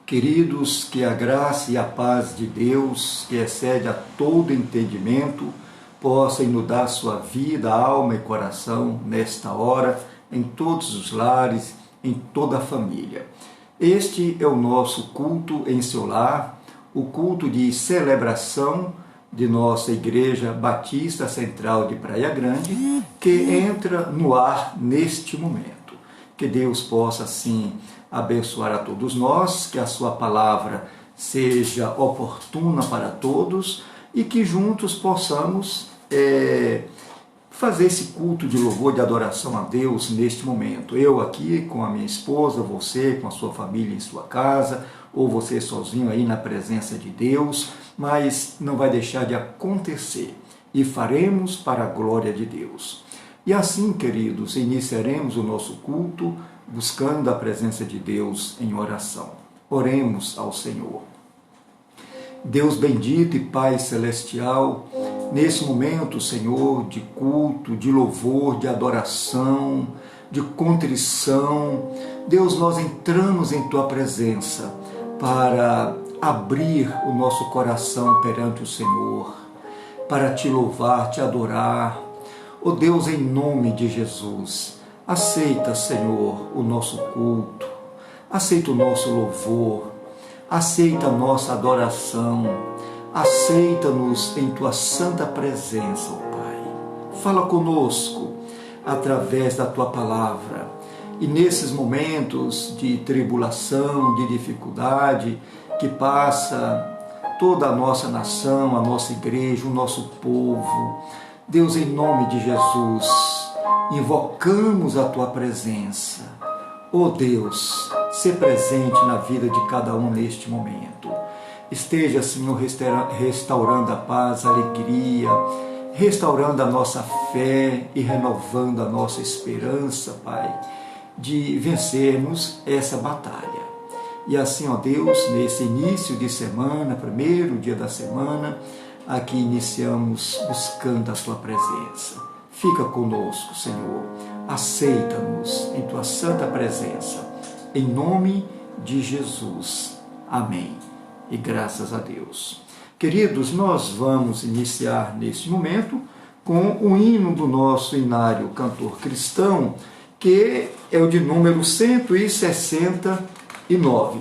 Queridos, que a graça e a paz de Deus, que excede a todo entendimento, possa inundar sua vida, alma e coração nesta hora, em todos os lares, em toda a família. Este é o nosso culto em seu lar, o culto de celebração de nossa Igreja Batista Central de Praia Grande, que entra no ar neste momento. Que Deus possa, assim, abençoar a todos nós, que a sua palavra seja oportuna para todos e que juntos possamos fazer esse culto de louvor, de adoração a Deus neste momento. Eu aqui com a minha esposa, você com a sua família em sua casa, ou você sozinho aí na presença de Deus, mas não vai deixar de acontecer e faremos para a glória de Deus. E assim, queridos, iniciaremos o nosso culto buscando a presença de Deus em oração. Oremos ao Senhor. Deus bendito e Pai celestial, nesse momento, Senhor, de culto, de louvor, de adoração, de contrição, Deus, nós entramos em Tua presença para abrir o nosso coração perante o Senhor, para Te louvar, Te adorar. Ó Deus, em nome de Jesus, aceita, Senhor, o nosso culto, aceita o nosso louvor, aceita a nossa adoração, aceita-nos em Tua santa presença, ó Pai. Fala conosco através da Tua palavra. E nesses momentos de tribulação, de dificuldade, que passa toda a nossa nação, a nossa igreja, o nosso povo, Deus, em nome de Jesus, invocamos a Tua presença. Ó Deus, se presente na vida de cada um neste momento. Esteja, Senhor, restaurando a paz, a alegria, restaurando a nossa fé e renovando a nossa esperança, Pai, de vencermos essa batalha. E assim, ó Deus, nesse início de semana, primeiro dia da semana, aqui iniciamos buscando a Tua presença. Fica conosco, Senhor. Aceita-nos em Tua santa presença. Em nome de Jesus. Amém. E graças a Deus. Queridos, nós vamos iniciar neste momento com o hino do nosso inário cantor cristão, que é o de número 169.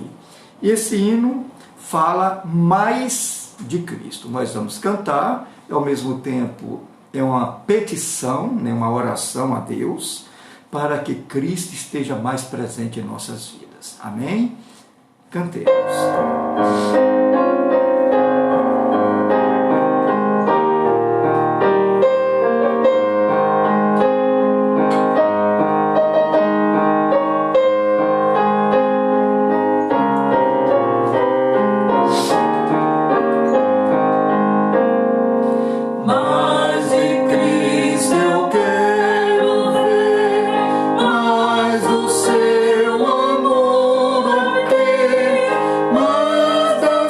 E esse hino fala mais de Cristo. Nós vamos cantar, e ao mesmo tempo é uma petição, uma oração a Deus, para que Cristo esteja mais presente em nossas vidas. Amém? Cantemos. Seu amor, mais da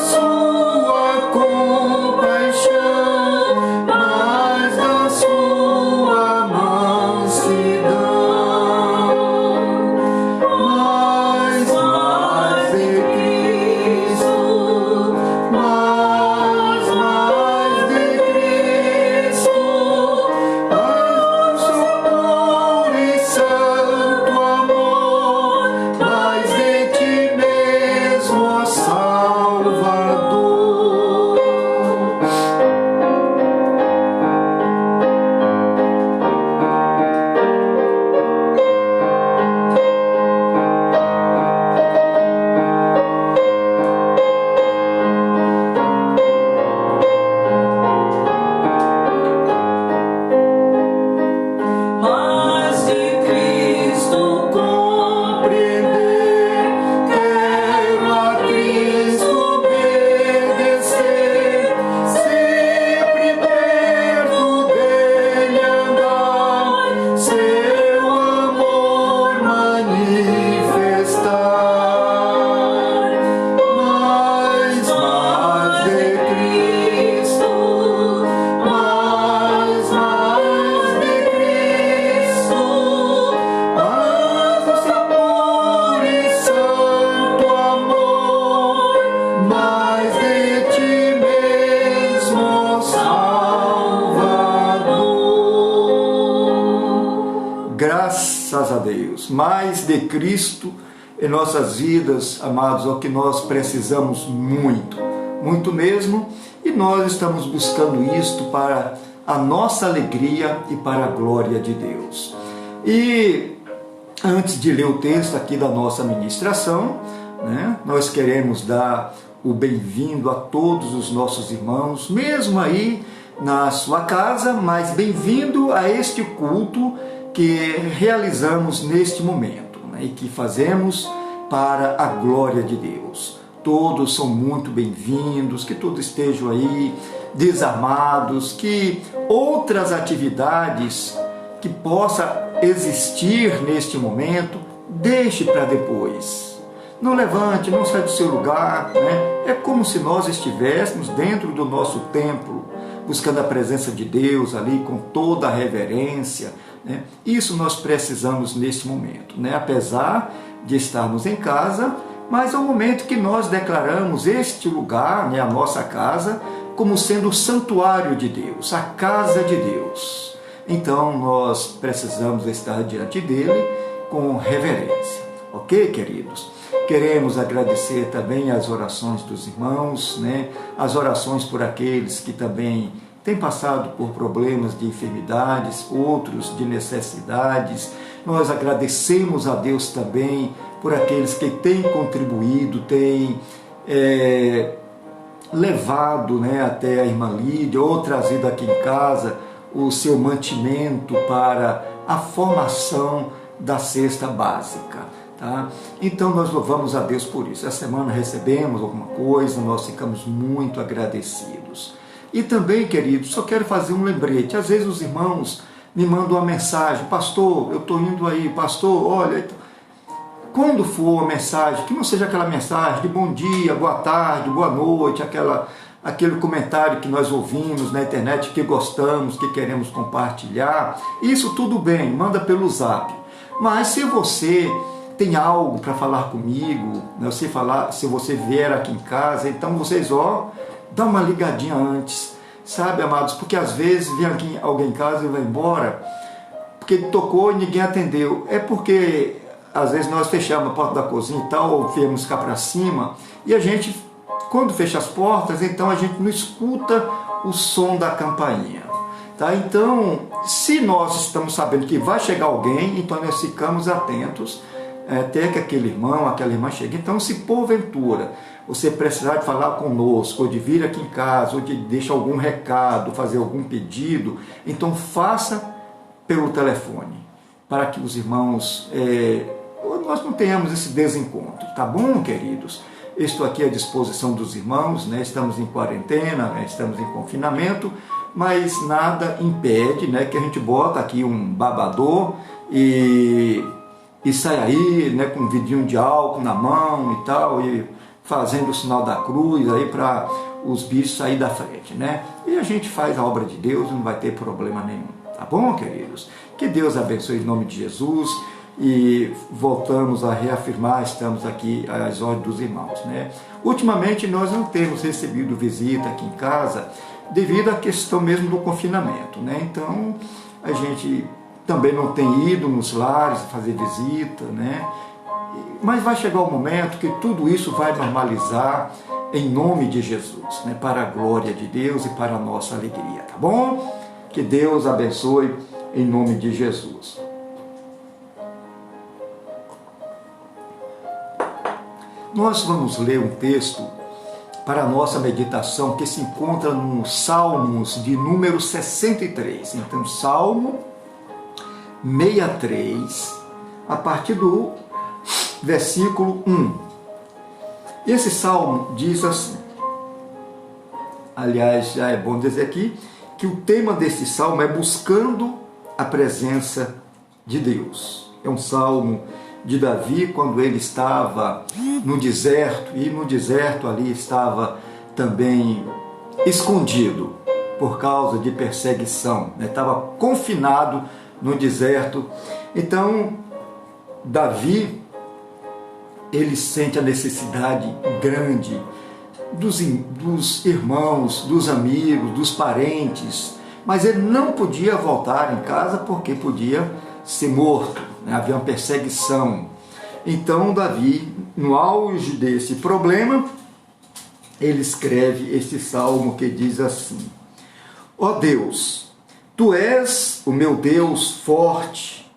mais de Cristo em nossas vidas, amados, é o que nós precisamos muito, muito mesmo, e nós estamos buscando isto para a nossa alegria e para a glória de Deus. E antes de ler o texto aqui da nossa ministração, nós queremos dar o bem-vindo a todos os nossos irmãos, mesmo aí na sua casa, mas bem-vindo a este culto que realizamos neste momento, e que fazemos para a glória de Deus. Todos são muito bem-vindos, que todos estejam aí desarmados, que outras atividades que possa existir neste momento, deixe para depois. Não levante, não sai do seu lugar, É como se nós estivéssemos dentro do nosso templo, buscando a presença de Deus ali com toda a reverência, Isso nós precisamos neste momento, apesar de estarmos em casa, mas é o momento que nós declaramos este lugar, a nossa casa, como sendo o santuário de Deus, a casa de Deus. Então nós precisamos estar diante dele com reverência, ok, queridos? Queremos agradecer também as orações dos irmãos, as orações por aqueles que também têm passado por problemas de enfermidades, outros de necessidades. Nós agradecemos a Deus também por aqueles que têm contribuído, têm levado até a irmã Lídia, ou trazido aqui em casa o seu mantimento para a formação da cesta básica. Então nós louvamos a Deus por isso. Essa semana recebemos alguma coisa, nós ficamos muito agradecidos. E também, queridos, só quero fazer um lembrete. Às vezes os irmãos me mandam uma mensagem: pastor, eu estou indo aí, pastor, olha, quando for uma mensagem, que não seja aquela mensagem de bom dia, boa tarde, boa noite, aquele comentário que nós ouvimos na internet, que gostamos, que queremos compartilhar, isso tudo bem, manda pelo Zap. Mas se você tem algo para falar comigo, se você vier aqui em casa, então vocês, dá uma ligadinha antes, sabe, amados? Porque às vezes vem aqui alguém em casa e vai embora, porque tocou e ninguém atendeu. É porque às vezes nós fechamos a porta da cozinha e tal, ou viemos cá para cima, e a gente, quando fecha as portas, então a gente não escuta o som da campainha. Então, se nós estamos sabendo que vai chegar alguém, então nós ficamos atentos até que aquele irmão, aquela irmã chegue. Então, se porventura você precisar de falar conosco, ou de vir aqui em casa, ou de deixar algum recado, fazer algum pedido, então faça pelo telefone, para que os irmãos, nós não tenhamos esse desencontro, tá bom, queridos? Estou aqui à disposição dos irmãos, estamos em quarentena, estamos em confinamento, mas nada impede que a gente bota aqui um babador e sai aí com um vidrinho de álcool na mão e tal, e fazendo o sinal da cruz aí para os bichos sair da frente, E a gente faz a obra de Deus, não vai ter problema nenhum, tá bom, queridos? Que Deus abençoe em nome de Jesus, e voltamos a reafirmar, estamos aqui às ordens dos irmãos, Ultimamente nós não temos recebido visita aqui em casa, devido à questão mesmo do confinamento, Então a gente também não tem ido nos lares fazer visita, Mas vai chegar o momento que tudo isso vai normalizar em nome de Jesus, para a glória de Deus e para a nossa alegria, tá bom? Que Deus abençoe em nome de Jesus. Nós vamos ler um texto para a nossa meditação que se encontra no Salmos de número 63. Então, Salmo 63, a partir do versículo 1. Esse salmo diz assim, aliás, já é bom dizer aqui, que o tema desse salmo é buscando a presença de Deus. É um salmo de Davi, quando ele estava no deserto, e no deserto ali estava também escondido por causa de perseguição, estava confinado no deserto. Então, Davi, ele sente a necessidade grande dos irmãos, dos amigos, dos parentes, mas ele não podia voltar em casa porque podia ser morto, né? Havia uma perseguição. Então Davi, no auge desse problema, ele escreve este salmo que diz assim: ó Deus, Tu és o meu Deus forte,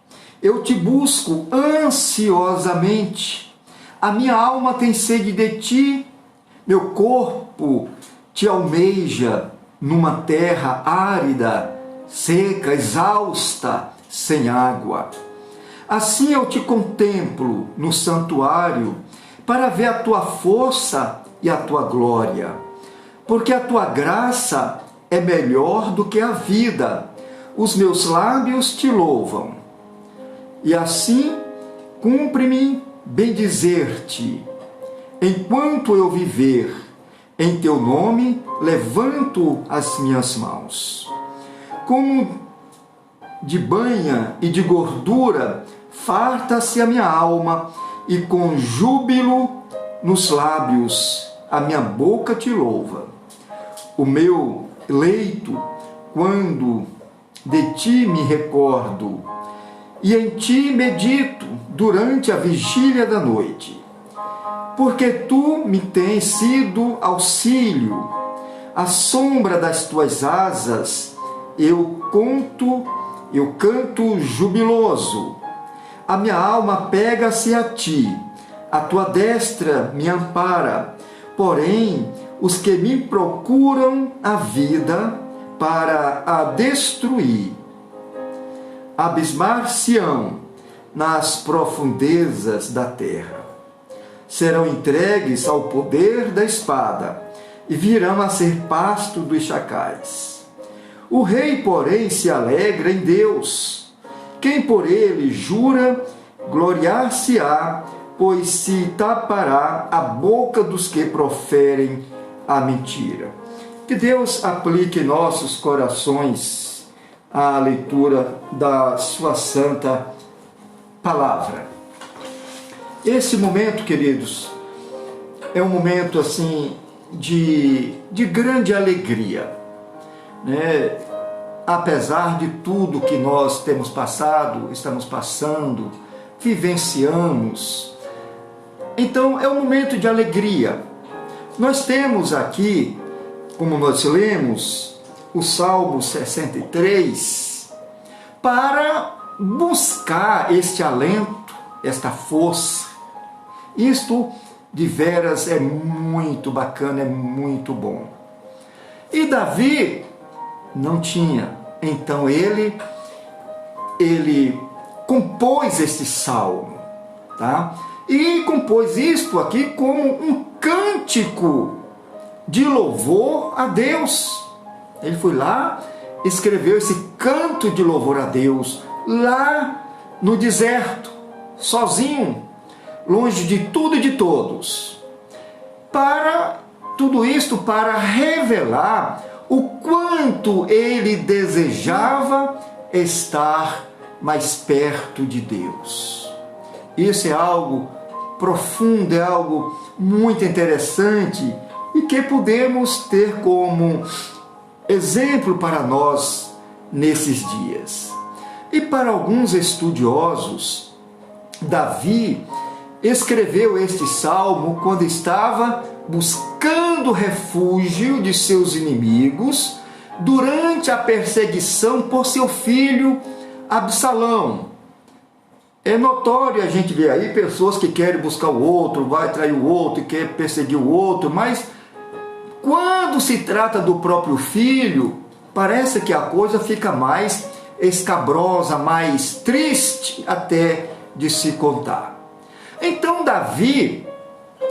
eu te busco ansiosamente, a minha alma tem sede de Ti, meu corpo Te almeja numa terra árida, seca, exausta, sem água. Assim eu te contemplo no santuário, para ver a Tua força e a Tua glória, porque a Tua graça é melhor do que a vida, os meus lábios Te louvam. E assim, cumpre-me bendizer-Te, enquanto eu viver, em Teu nome levanto as minhas mãos. Como de banha e de gordura, farta-se a minha alma, e com júbilo nos lábios a minha boca Te louva. O meu leito, quando de Ti me recordo, e em Ti medito durante a vigília da noite, porque Tu me tens sido auxílio, à sombra das Tuas asas eu canto jubiloso. A minha alma pega-se a Ti, a Tua destra me ampara. Porém, os que me procuram a vida para a destruir, abismar-se-ão nas profundezas da terra. Serão entregues ao poder da espada e virão a ser pasto dos chacais. O rei, porém, se alegra em Deus. Quem por ele jura, gloriar-se-á, pois se tapará a boca dos que proferem a mentira. Que Deus aplique em nossos corações a leitura da sua santa palavra. Esse momento, queridos, é um momento assim de grande alegria, né? Apesar de tudo que nós temos passado, estamos passando, vivenciamos. Então é um momento de alegria. Nós temos aqui, como nós lemos, o Salmo 63, para buscar este alento, esta força. Isto de veras é muito bacana, é muito bom. E Davi não tinha. Então ele compôs este salmo, tá? E compôs isto aqui como um cântico de louvor a Deus. Ele foi lá, escreveu esse canto de louvor a Deus, lá no deserto, sozinho, longe de tudo e de todos. Para tudo isto, para revelar o quanto ele desejava estar mais perto de Deus. Isso é algo profundo, é algo muito interessante e que podemos ter como exemplo para nós nesses dias. E para alguns estudiosos, Davi escreveu este salmo quando estava buscando refúgio de seus inimigos durante a perseguição por seu filho Absalão. É notório a gente ver aí pessoas que querem buscar o outro, vai trair o outro, quer perseguir o outro, mas quando se trata do próprio filho, parece que a coisa fica mais escabrosa, mais triste até de se contar. Então Davi,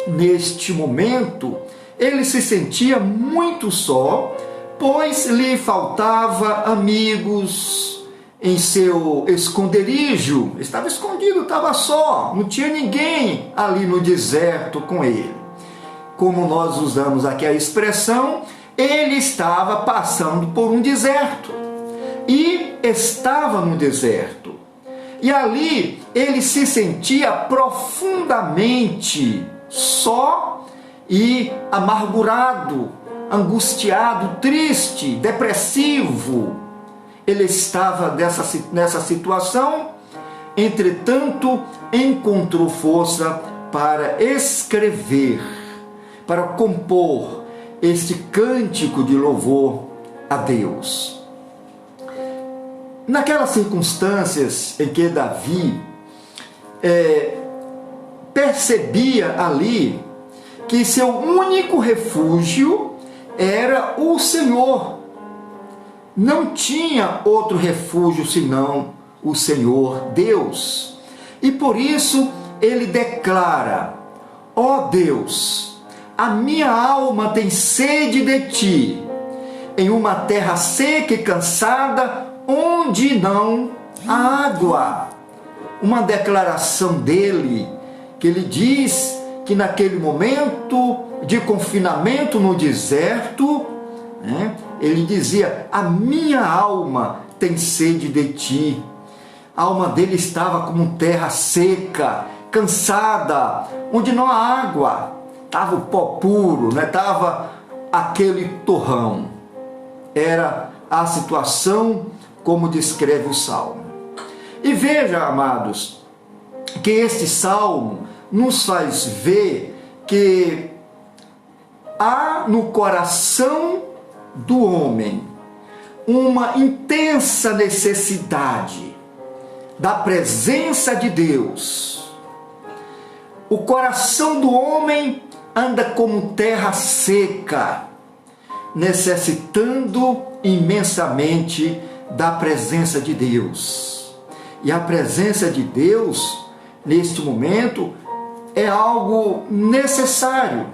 neste momento, ele se sentia muito só, pois lhe faltava amigos em seu esconderijo. Estava escondido, estava só, não tinha ninguém ali no deserto com ele. Como nós usamos aqui a expressão, ele estava passando por um deserto. E estava no deserto. E ali ele se sentia profundamente só e amargurado, angustiado, triste, depressivo. Ele estava nessa situação entretanto, encontrou força para escrever, para compor este cântico de louvor a Deus. Naquelas circunstâncias em que Davi percebia ali que seu único refúgio era o Senhor. Não tinha outro refúgio senão o Senhor Deus. E por isso ele declara: ó Deus, a minha alma tem sede de ti, em uma terra seca e cansada, onde não há água. Uma declaração dele, que ele diz que naquele momento de confinamento no deserto, ele dizia: a minha alma tem sede de ti. A alma dele estava como terra seca, cansada, onde não há água. Estava o pó puro, estava aquele torrão. Era a situação como descreve o Salmo. E veja, amados, que este Salmo nos faz ver que há no coração do homem uma intensa necessidade da presença de Deus. O coração do homem anda como terra seca, necessitando imensamente da presença de Deus. E a presença de Deus, neste momento, é algo necessário.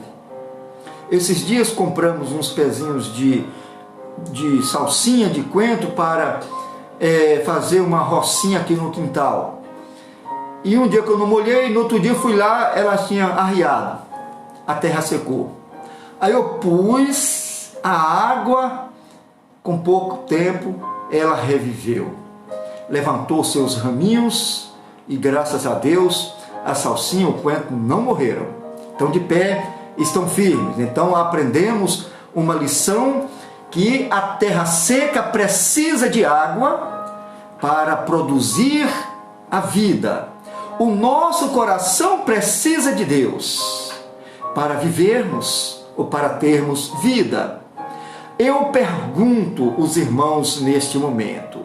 Esses dias compramos uns pezinhos de salsinha de coentro para fazer uma rocinha aqui no quintal. E um dia que eu não molhei, no outro dia fui lá, ela tinha arriado, a terra secou. Aí eu pus a água, com pouco tempo ela reviveu, levantou seus raminhos e graças a Deus a salsinha e o coentro não morreram, estão de pé, estão firmes. Então aprendemos uma lição, que a terra seca precisa de água para produzir a vida. O nosso coração precisa de Deus para vivermos ou para termos vida. Eu pergunto os irmãos neste momento: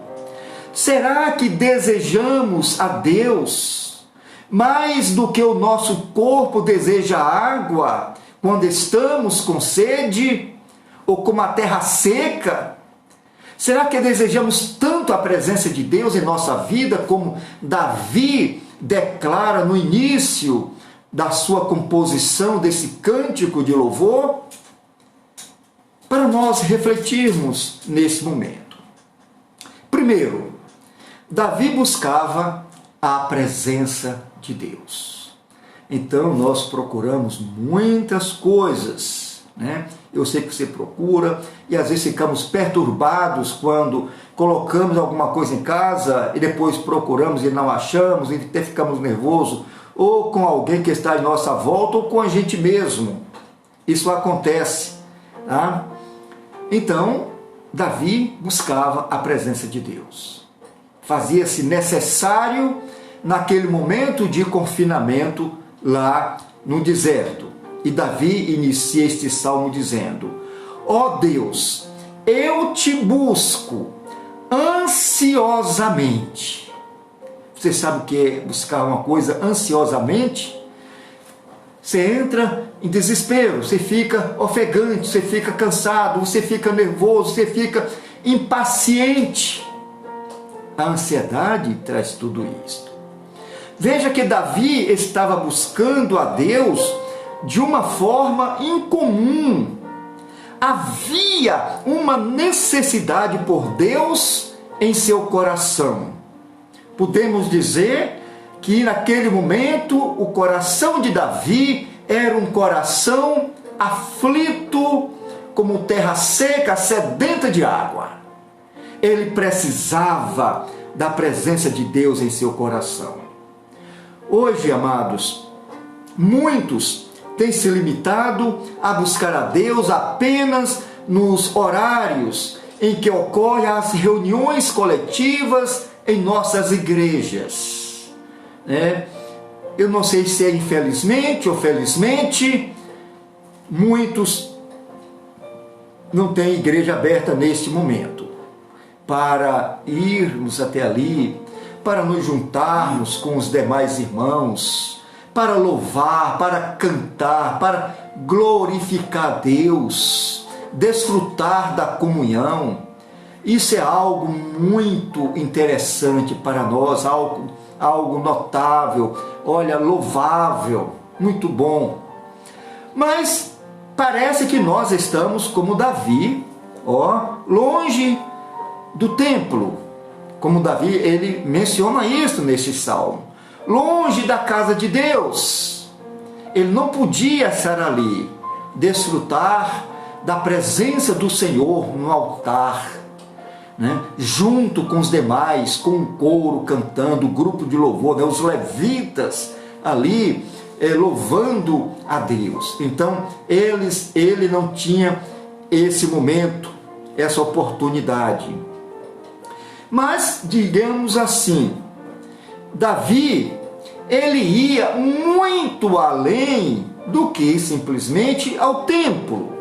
será que desejamos a Deus mais do que o nosso corpo deseja água quando estamos com sede ou com uma terra seca? Será que desejamos tanto a presença de Deus em nossa vida como Davi declara no início da sua composição desse cântico de louvor? Para nós refletirmos nesse momento. Primeiro, Davi buscava a presença de Deus. Então nós procuramos muitas coisas, Eu sei que você procura e às vezes ficamos perturbados quando colocamos alguma coisa em casa e depois procuramos e não achamos e até ficamos nervosos, ou com alguém que está em nossa volta ou com a gente mesmo. Isso acontece, tá? Então, Davi buscava a presença de Deus. Fazia-se necessário naquele momento de confinamento lá no deserto. E Davi inicia este salmo dizendo: ó Deus, eu te busco ansiosamente. Você sabe o que é buscar uma coisa ansiosamente? Você entra em desespero, você fica ofegante, você fica cansado, você fica nervoso, você fica impaciente. A ansiedade traz tudo isso. Veja que Davi estava buscando a Deus de uma forma incomum. Havia uma necessidade por Deus em seu coração. Podemos dizer que naquele momento o coração de Davi era um coração aflito, como terra seca, sedenta de água. Ele precisava da presença de Deus em seu coração. Hoje, amados, muitos têm se limitado a buscar a Deus apenas nos horários em que ocorrem as reuniões coletivas em nossas igrejas. Eu não sei se é infelizmente ou felizmente, muitos não têm igreja aberta neste momento, para irmos até ali, para nos juntarmos com os demais irmãos, para louvar, para cantar, para glorificar a Deus, desfrutar da comunhão. Isso é algo muito interessante para nós, algo notável, olha, louvável, muito bom. Mas parece que nós estamos como Davi, longe do templo. Como Davi, ele menciona isso nesse salmo. Longe da casa de Deus. Ele não podia estar ali, desfrutar da presença do Senhor no altar, junto com os demais, com o coro cantando, o grupo de louvor, os levitas ali louvando a Deus. Então ele não tinha esse momento, essa oportunidade. Mas, digamos assim, Davi, ele ia muito além do que simplesmente ao templo.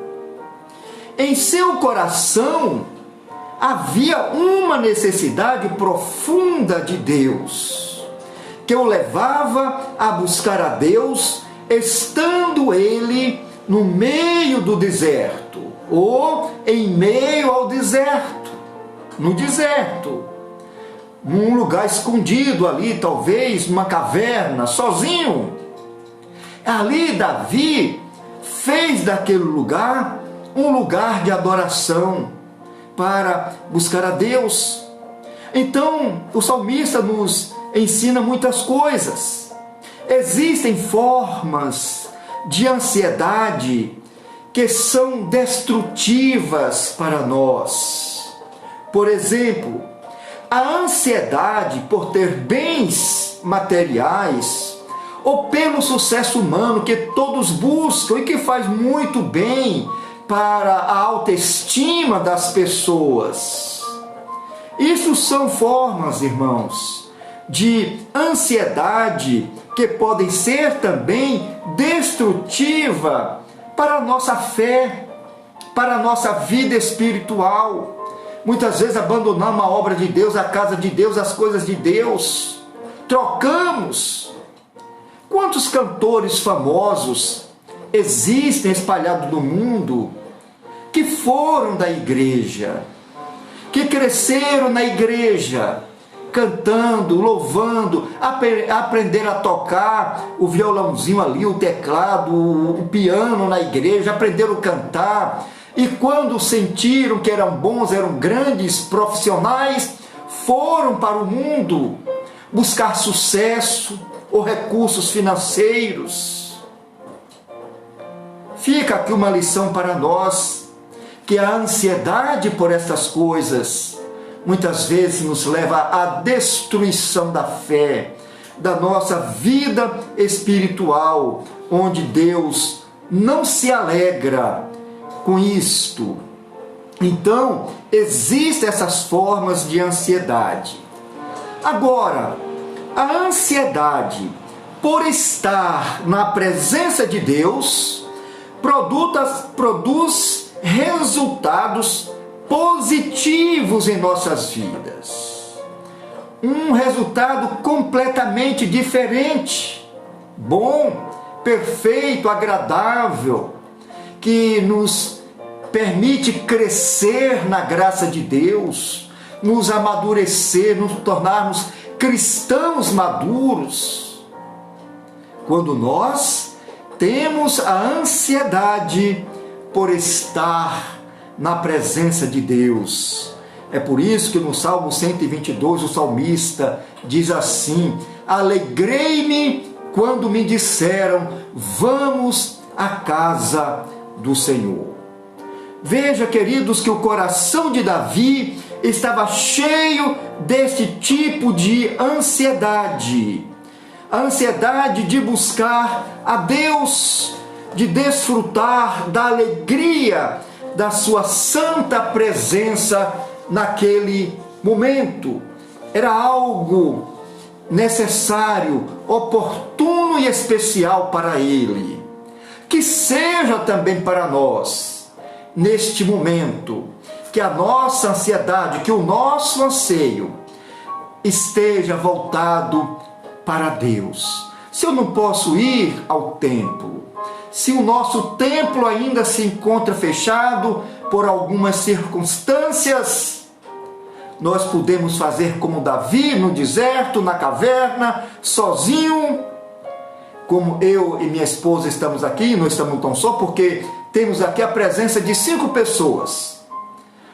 Em seu coração havia uma necessidade profunda de Deus, que o levava a buscar a Deus, estando ele no meio do deserto, ou em meio ao deserto, no deserto, num lugar escondido ali, talvez numa caverna, sozinho. Ali Davi fez daquele lugar um lugar de adoração para buscar a Deus. Então o salmista nos ensina muitas coisas. Existem formas de ansiedade que são destrutivas para nós. Por exemplo, a ansiedade por ter bens materiais ou pelo sucesso humano que todos buscam e que faz muito bem para a autoestima das pessoas. Isso são formas, irmãos, de ansiedade que podem ser também destrutiva para a nossa fé, para a nossa vida espiritual. Muitas vezes abandonamos a obra de Deus, a casa de Deus, as coisas de Deus, trocamos. Quantos cantores famosos existem espalhados no mundo que foram da igreja, que cresceram na igreja, cantando, louvando, aprenderam a tocar o violãozinho ali, o teclado, o piano na igreja, aprenderam a cantar. E quando sentiram que eram bons, eram grandes profissionais, foram para o mundo buscar sucesso ou recursos financeiros. Fica aqui uma lição para nós, que a ansiedade por estas coisas muitas vezes nos leva à destruição da fé, da nossa vida espiritual, onde Deus não se alegra com isto. Então, existem essas formas de ansiedade. Agora, a ansiedade por estar na presença de Deus produz resultados positivos em nossas vidas. Um resultado completamente diferente, bom, perfeito, agradável, que nos permite crescer na graça de Deus, nos amadurecer, nos tornarmos cristãos maduros. Quando nós temos a ansiedade por estar na presença de Deus. É por isso que no Salmo 122 o salmista diz assim: alegrei-me quando me disseram, vamos à casa do Senhor. Veja, queridos, que o coração de Davi estava cheio deste tipo de ansiedade. A ansiedade de buscar a Deus, de desfrutar da alegria da sua santa presença naquele momento. Era algo necessário, oportuno e especial para Ele. Que seja também para nós, neste momento, que a nossa ansiedade, que o nosso anseio esteja voltado para Deus. Se eu não posso ir ao templo, se o nosso templo ainda se encontra fechado por algumas circunstâncias, nós podemos fazer como Davi no deserto, na caverna, sozinho, como eu e minha esposa estamos aqui, não estamos tão só, porque temos aqui a presença de 5 pessoas.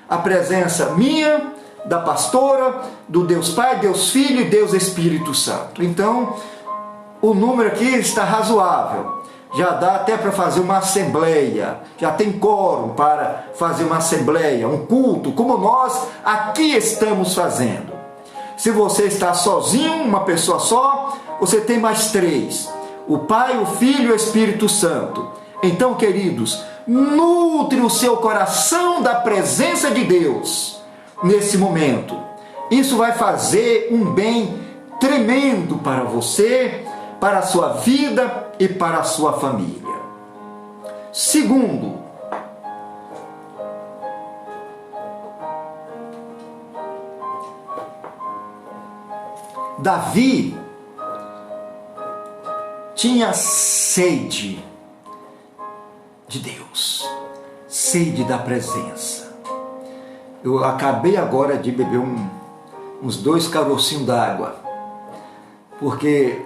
A presença minha, da pastora, do Deus Pai, Deus Filho e Deus Espírito Santo. Então, o número aqui está razoável. Já dá até para fazer uma assembleia, já tem quórum para fazer uma assembleia, um culto, como nós aqui estamos fazendo. Se você está sozinho, uma pessoa só, você tem mais 3, o Pai, o Filho e o Espírito Santo. Então, queridos, nutre o seu coração da presença de Deus nesse momento. Isso vai fazer um bem tremendo para você, para a sua vida e para a sua família. Segundo, Davi tinha sede de Deus, sede da presença. Eu acabei agora de beber uns 2 carocinhos d'água, porque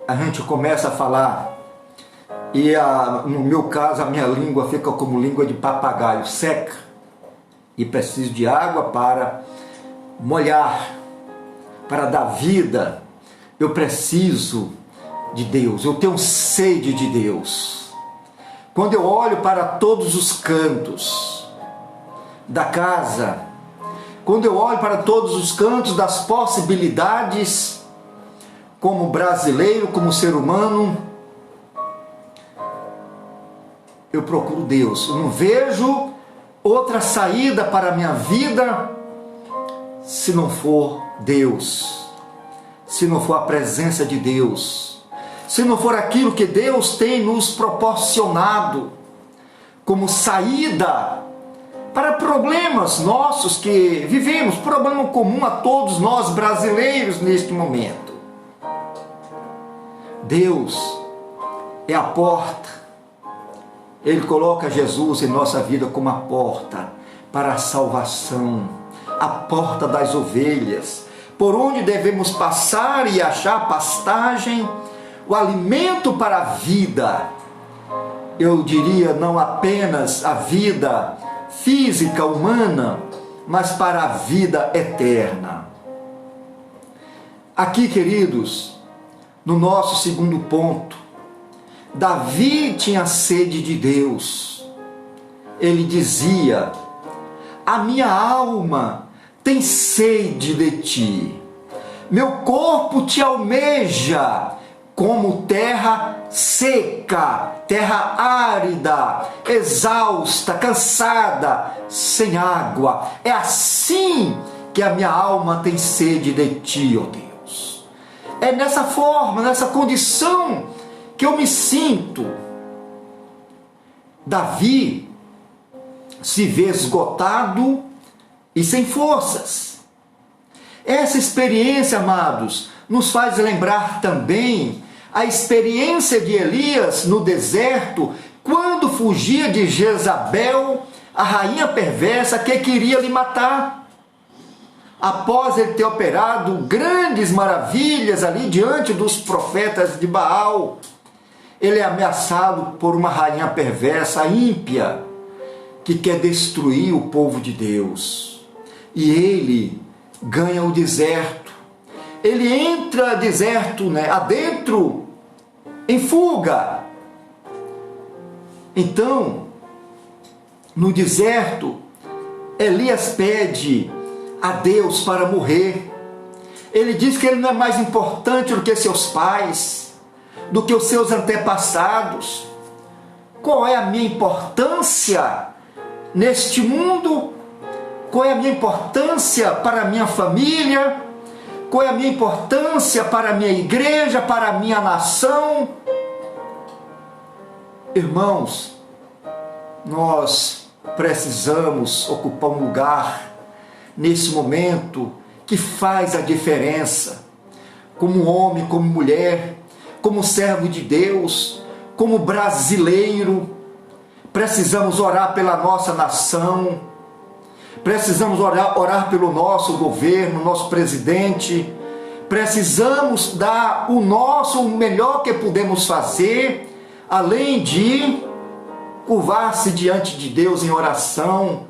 a gente começa a falar e no meu caso a minha língua fica como língua de papagaio, seca, e preciso de água para molhar, para dar vida. Eu preciso de Deus, eu tenho sede de Deus. Quando eu olho para todos os cantos da casa, quando eu olho para todos os cantos das possibilidades, como brasileiro, como ser humano, eu procuro Deus. Eu não vejo outra saída para a minha vida se não for Deus, se não for a presença de Deus, se não for aquilo que Deus tem nos proporcionado como saída para problemas nossos que vivemos, problema comum a todos nós brasileiros neste momento. Deus é a porta. Ele coloca Jesus em nossa vida como a porta para a salvação, a porta das ovelhas, por onde devemos passar e achar pastagem, o alimento para a vida. Eu diria não apenas a vida física, humana, mas para a vida eterna. Aqui, queridos, no nosso segundo ponto, Davi tinha sede de Deus. Ele dizia: a minha alma tem sede de ti, meu corpo te almeja como terra seca, terra árida, exausta, cansada, sem água. É assim que a minha alma tem sede de ti, ó Deus. É nessa forma, nessa condição que eu me sinto. Davi se vê esgotado e sem forças. Essa experiência, amados, nos faz lembrar também a experiência de Elias no deserto, quando fugia de Jezabel, a rainha perversa que queria lhe matar. Após ele ter operado grandes maravilhas ali diante dos profetas de Baal, ele é ameaçado por uma rainha perversa, ímpia, que quer destruir o povo de Deus. E ele ganha o deserto. Ele entra deserto, adentro, em fuga. Então, no deserto, Elias pede a Deus para morrer. Ele diz que ele não é mais importante do que seus pais, do que os seus antepassados. Qual é a minha importância neste mundo? Qual é a minha importância para a minha família? qual é a minha importância para a minha igreja, para a minha nação. Irmãos, nós precisamos ocupar um lugar nesse momento que faz a diferença, como homem, como mulher, como servo de Deus, como brasileiro. Precisamos orar pela nossa nação, precisamos orar pelo nosso governo, nosso presidente, precisamos dar o melhor que podemos fazer, além de curvar-se diante de Deus em oração,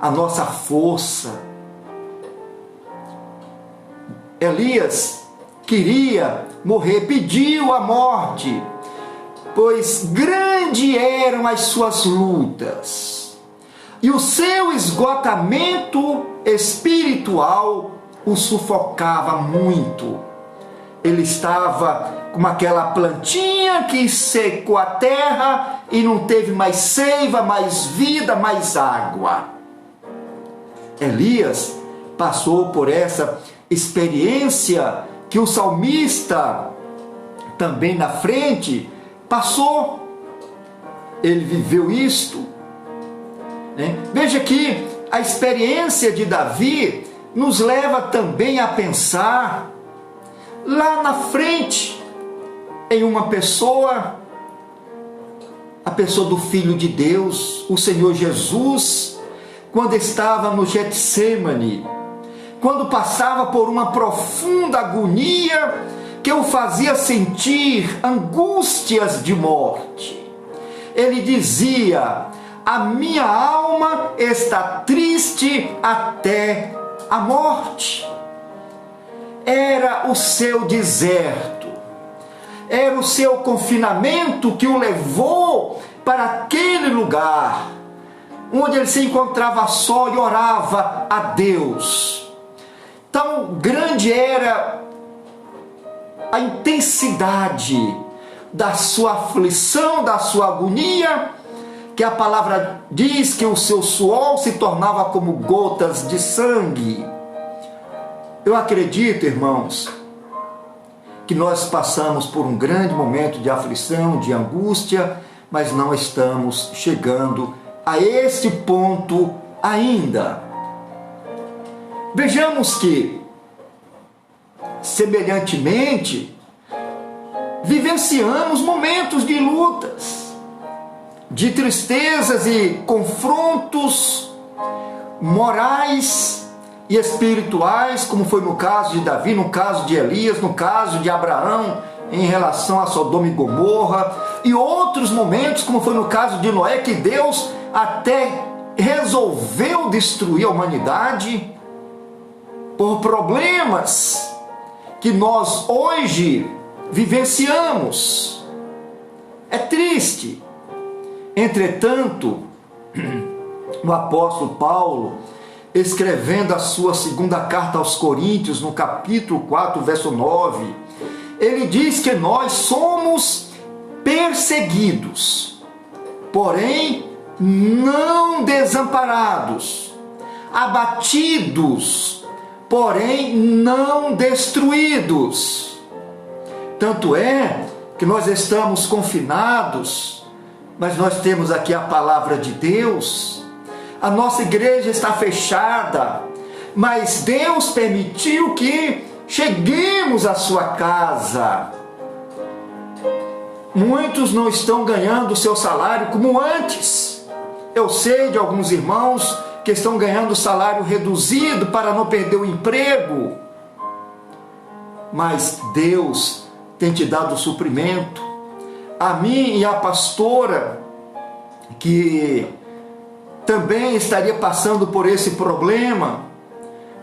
a nossa força. Elias queria morrer, pediu a morte, pois grande eram as suas lutas, e o seu esgotamento espiritual o sufocava muito. Ele estava como aquela plantinha que secou a terra e não teve mais seiva, mais vida, mais água. Elias passou por essa experiência que o salmista também na frente passou. Ele viveu isto, né? Veja que a experiência de Davi nos leva também a pensar lá na frente em uma pessoa, a pessoa do Filho de Deus, o Senhor Jesus, quando estava no Getsêmani, quando passava por uma profunda agonia que o fazia sentir angústias de morte. Ele dizia: a minha alma está triste até a morte. Era o seu deserto, era o seu confinamento que o levou para aquele lugar, onde ele se encontrava só e orava a Deus. Tão grande era a intensidade da sua aflição, da sua agonia, que a palavra diz que o seu suor se tornava como gotas de sangue. Eu acredito, irmãos, que nós passamos por um grande momento de aflição, de angústia, mas não estamos chegando a esse ponto ainda. Vejamos que, semelhantemente, vivenciamos momentos de lutas, de tristezas e confrontos morais e espirituais, como foi no caso de Davi, no caso de Elias, no caso de Abraão em relação a Sodoma e Gomorra, e outros momentos, como foi no caso de Noé, que Deus até resolveu destruir a humanidade por problemas que nós hoje vivenciamos. É triste. Entretanto, o apóstolo Paulo, escrevendo a sua segunda carta aos Coríntios, no capítulo 4, verso 9, ele diz que nós somos perseguidos, porém não desamparados, abatidos, porém não destruídos. Tanto é que nós estamos confinados, mas nós temos aqui a palavra de Deus. A nossa igreja está fechada, mas Deus permitiu que cheguemos à sua casa. Muitos não estão ganhando o seu salário como antes. Eu sei de alguns irmãos que estão ganhando salário reduzido para não perder o emprego. Mas Deus tem te dado o suprimento. A mim e a pastora, que também estaria passando por esse problema,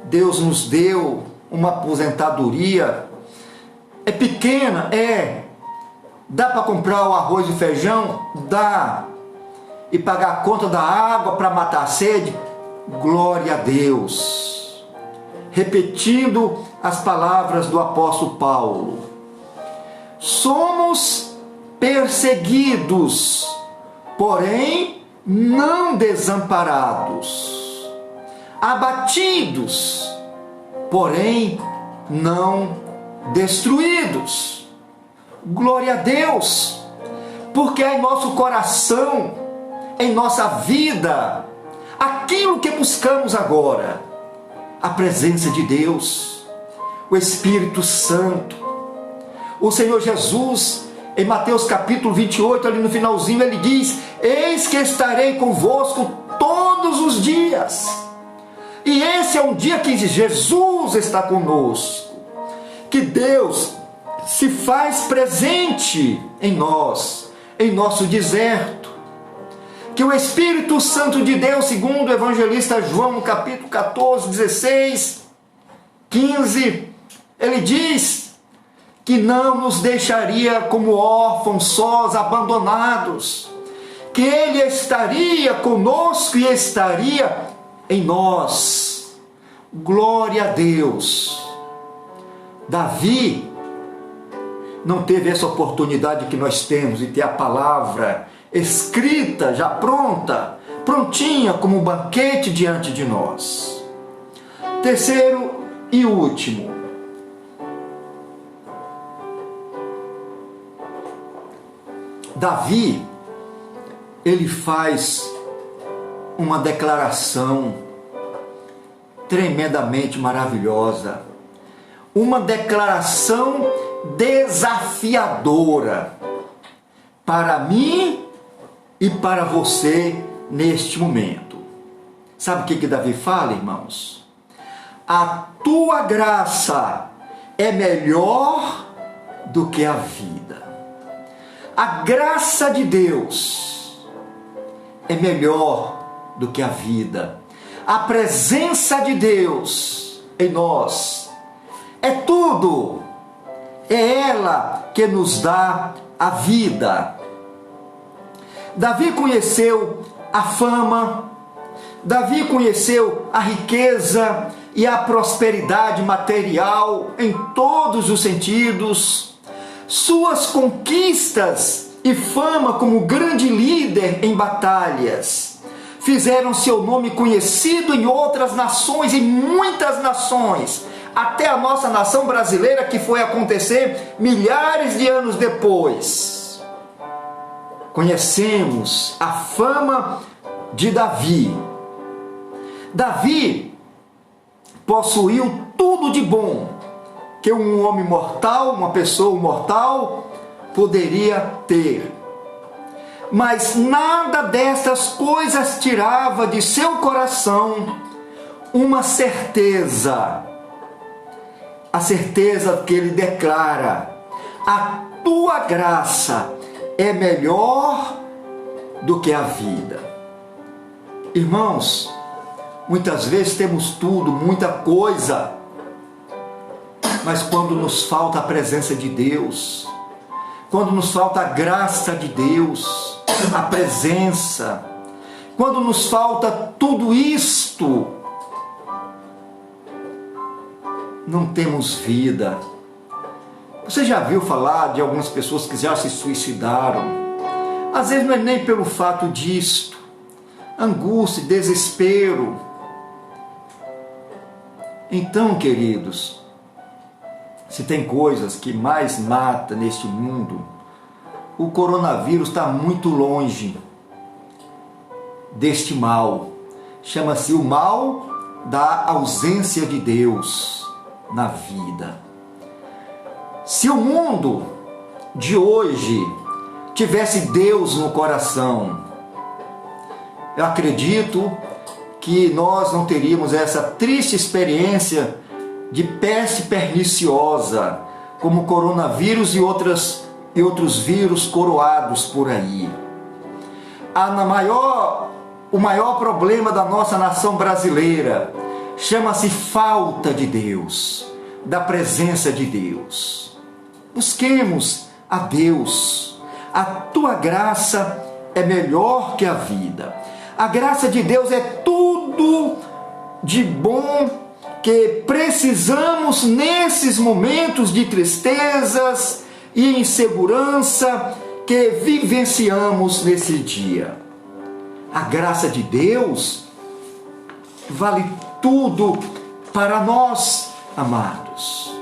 Deus nos deu uma aposentadoria. É pequena? É. Dá para comprar o arroz e feijão? Dá. E pagar a conta da água para matar a sede? Glória a Deus. Repetindo as palavras do apóstolo Paulo: somos perseguidos, porém não desamparados, abatidos, porém não destruídos. Glória a Deus, porque é em nosso coração, em nossa vida, aquilo que buscamos agora, a presença de Deus, o Espírito Santo. O Senhor Jesus, em Mateus capítulo 28, ali no finalzinho, ele diz: eis que estarei convosco todos os dias. E esse é um dia que Jesus está conosco, que Deus se faz presente em nós, em nosso deserto, que o Espírito Santo de Deus, segundo o evangelista João, no capítulo 14, 16, 15, ele diz que não nos deixaria como órfãos, sós, abandonados, que Ele estaria conosco e estaria em nós. Glória a Deus. Davi não teve essa oportunidade que nós temos de ter a palavra escrita, já pronta, prontinha como um banquete diante de nós. Terceiro e último, Davi, ele faz uma declaração tremendamente maravilhosa, uma declaração desafiadora para mim e para você neste momento. Sabe o que Davi fala, irmãos? A tua graça é melhor do que a vida. A graça de Deus é melhor do que a vida. A presença de Deus em nós é tudo. É ela que nos dá a vida. Davi conheceu a fama, Davi conheceu a riqueza e a prosperidade material em todos os sentidos. Suas conquistas e fama como grande líder em batalhas fizeram seu nome conhecido em outras nações, em muitas nações, até a nossa nação brasileira, que foi acontecer milhares de anos depois. Conhecemos a fama de Davi. Davi possuiu tudo de bom que um homem mortal, uma pessoa mortal, poderia ter. Mas nada dessas coisas tirava de seu coração uma certeza. A certeza que ele declara: a tua graça é melhor do que a vida. Irmãos, muitas vezes temos tudo, muita coisa, mas quando nos falta a presença de Deus, quando nos falta a graça de Deus, a presença, quando nos falta tudo isto, não temos vida. Você já viu falar de algumas pessoas que já se suicidaram? Às vezes não é nem pelo fato disto, angústia, desespero. Então, queridos, se tem coisas que mais mata neste mundo, o coronavírus está muito longe deste mal. Chama-se o mal da ausência de Deus na vida. Se o mundo de hoje tivesse Deus no coração, eu acredito que nós não teríamos essa triste experiência de peste perniciosa, como o coronavírus e outros vírus coroados por aí. O maior problema da nossa nação brasileira chama-se falta de Deus, da presença de Deus. Busquemos a Deus. A tua graça é melhor que a vida. A graça de Deus é tudo de bom que precisamos nesses momentos de tristezas e insegurança que vivenciamos nesse dia. A graça de Deus vale tudo para nós, amados.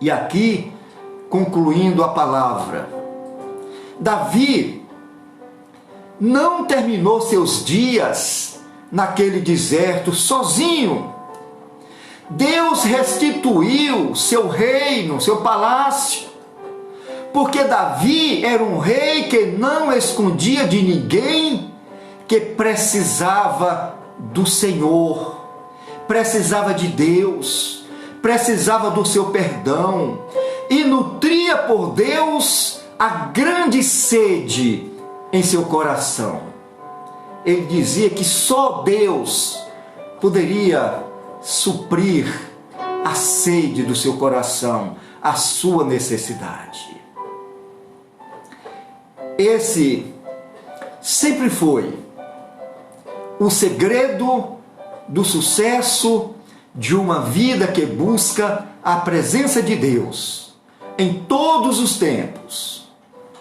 E aqui, concluindo a palavra, Davi não terminou seus dias naquele deserto sozinho. Deus restituiu seu reino, seu palácio, porque Davi era um rei que não escondia de ninguém, que precisava do Senhor, precisava de Deus, precisava do seu perdão e nutria por Deus a grande sede em seu coração. Ele dizia que só Deus poderia suprir a sede do seu coração, a sua necessidade. Esse sempre foi o segredo do sucesso de uma vida que busca a presença de Deus em todos os tempos.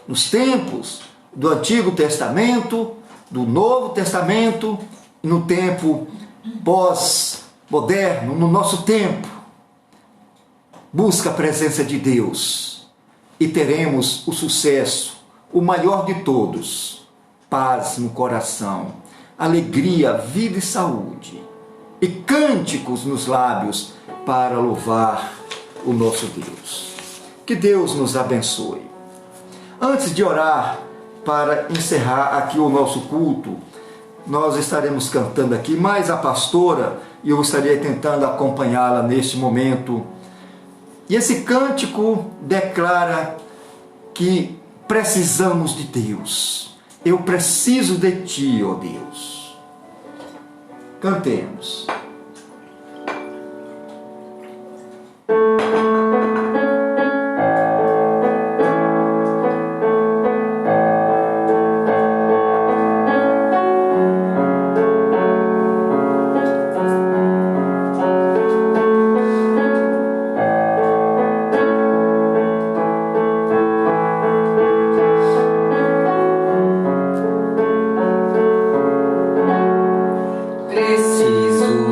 Nos tempos do Antigo Testamento, do Novo Testamento, no tempo pós-moderno, no nosso tempo. Busca a presença de Deus e teremos o sucesso, o maior de todos, paz no coração, alegria, vida e saúde, e cânticos nos lábios para louvar o nosso Deus. Que Deus nos abençoe. Antes de orar, para encerrar aqui o nosso culto, nós estaremos cantando aqui, mais a pastora, e eu estarei tentando acompanhá-la neste momento. E esse cântico declara que precisamos de Deus. Eu preciso de Ti, ó Deus. Cantemos. Preciso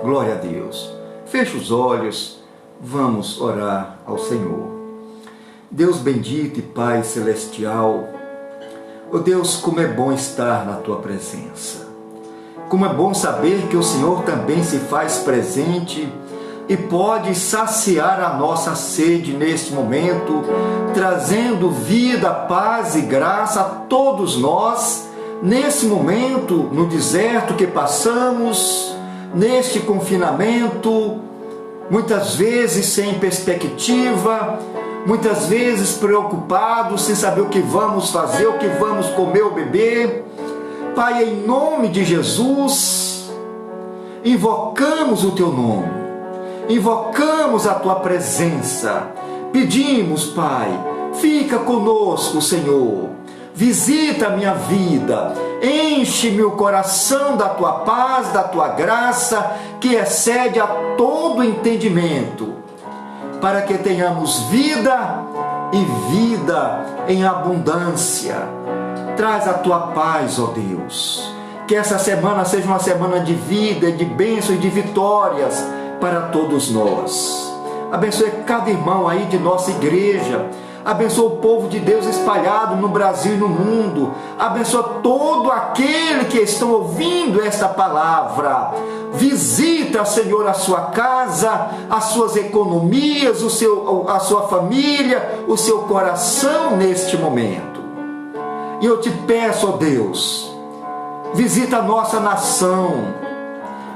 Glória a Deus. Feche os olhos, vamos orar ao Senhor. Deus bendito e Pai celestial, ó Deus, como é bom estar na Tua presença. Como é bom saber que o Senhor também se faz presente e pode saciar a nossa sede neste momento, trazendo vida, paz e graça a todos nós, nesse momento, no deserto que passamos, neste confinamento, muitas vezes sem perspectiva, muitas vezes preocupados, sem saber o que vamos fazer, o que vamos comer ou beber. Pai, em nome de Jesus, invocamos o Teu nome, invocamos a Tua presença, pedimos, Pai, fica conosco, Senhor, visita a minha vida, enche meu coração da Tua paz, da Tua graça, que excede a todo entendimento, para que tenhamos vida e vida em abundância. Traz a Tua paz, ó Deus, que essa semana seja uma semana de vida, de bênçãos e de vitórias para todos nós. Abençoe cada irmão aí de nossa igreja, abençoa o povo de Deus espalhado no Brasil e no mundo, abençoa todo aquele que estão ouvindo esta palavra. Visita, Senhor, a sua casa, as suas economias, a sua família, o seu coração neste momento. E eu te peço, ó Deus, visita a nossa nação,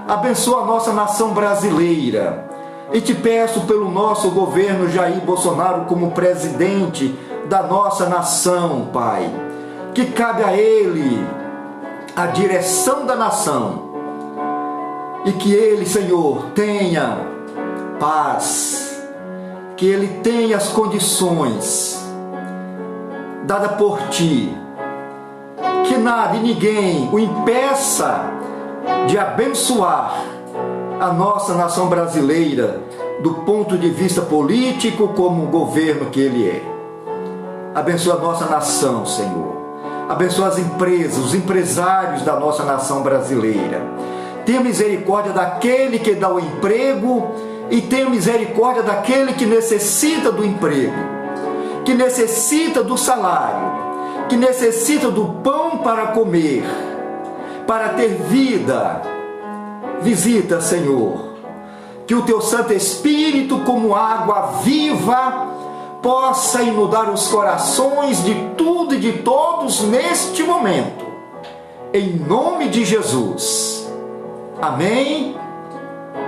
abençoa a nossa nação brasileira. E te peço pelo nosso governo Jair Bolsonaro como presidente da nossa nação, Pai, que cabe a ele a direção da nação e que ele, Senhor, tenha paz, que ele tenha as condições dadas por Ti, que nada e ninguém o impeça de abençoar a nossa nação brasileira do ponto de vista político como o governo que ele é. Abençoa a nossa nação, Senhor. Abençoa as empresas, os empresários da nossa nação brasileira. Tenha misericórdia daquele que dá o emprego e tenha misericórdia daquele que necessita do emprego, que necessita do salário, que necessita do pão para comer, para ter vida. Visita, Senhor, que o Teu Santo Espírito, como água viva, possa inundar os corações de tudo e de todos neste momento, em nome de Jesus. Amém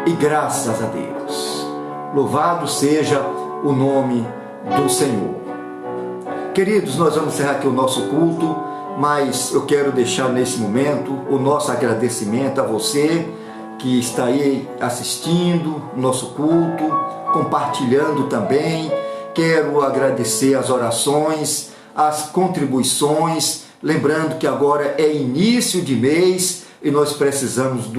e graças a Deus. Louvado seja o nome do Senhor. Queridos, nós vamos encerrar aqui o nosso culto, mas eu quero deixar nesse momento o nosso agradecimento a você que está aí assistindo o nosso culto, compartilhando também. Quero agradecer as orações, as contribuições, lembrando que agora é início de mês e nós precisamos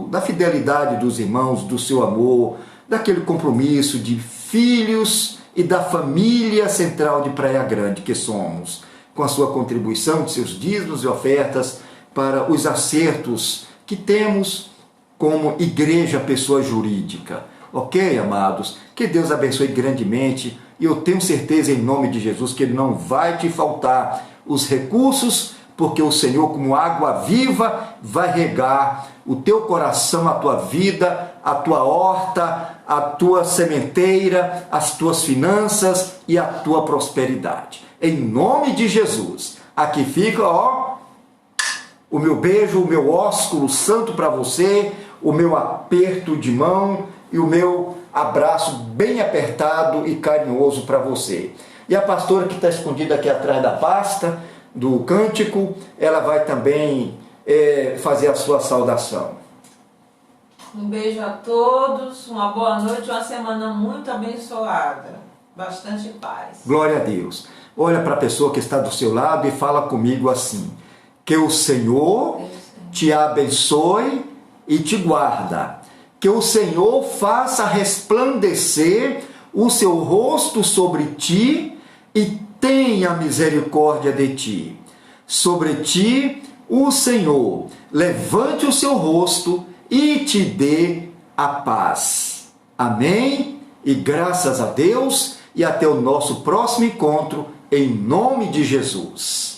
da fidelidade dos irmãos, do seu amor, daquele compromisso de filhos e da família central de Praia Grande que somos, com a sua contribuição de seus dízimos e ofertas para os acertos que temos como igreja, pessoa jurídica. Ok, amados? Que Deus abençoe grandemente e eu tenho certeza em nome de Jesus que Ele não vai te faltar os recursos, porque o Senhor, como água viva, vai regar o teu coração, a tua vida, a tua horta, a tua sementeira, as tuas finanças e a tua prosperidade. Em nome de Jesus. Aqui fica, o meu beijo, o meu ósculo santo para você, o meu aperto de mão e o meu abraço bem apertado e carinhoso para você. E a pastora que está escondida aqui atrás da pasta do cântico, ela vai também fazer a sua saudação. Um beijo a todos, uma boa noite, uma semana muito abençoada, bastante paz. Glória a Deus. Olha para a pessoa que está do seu lado e fala comigo assim: que o Senhor te abençoe e te guarda. Que o Senhor faça resplandecer o seu rosto sobre ti e tenha misericórdia de ti. Sobre ti o Senhor levante o seu rosto e te dê a paz. Amém? E graças a Deus, e até o nosso próximo encontro, em nome de Jesus.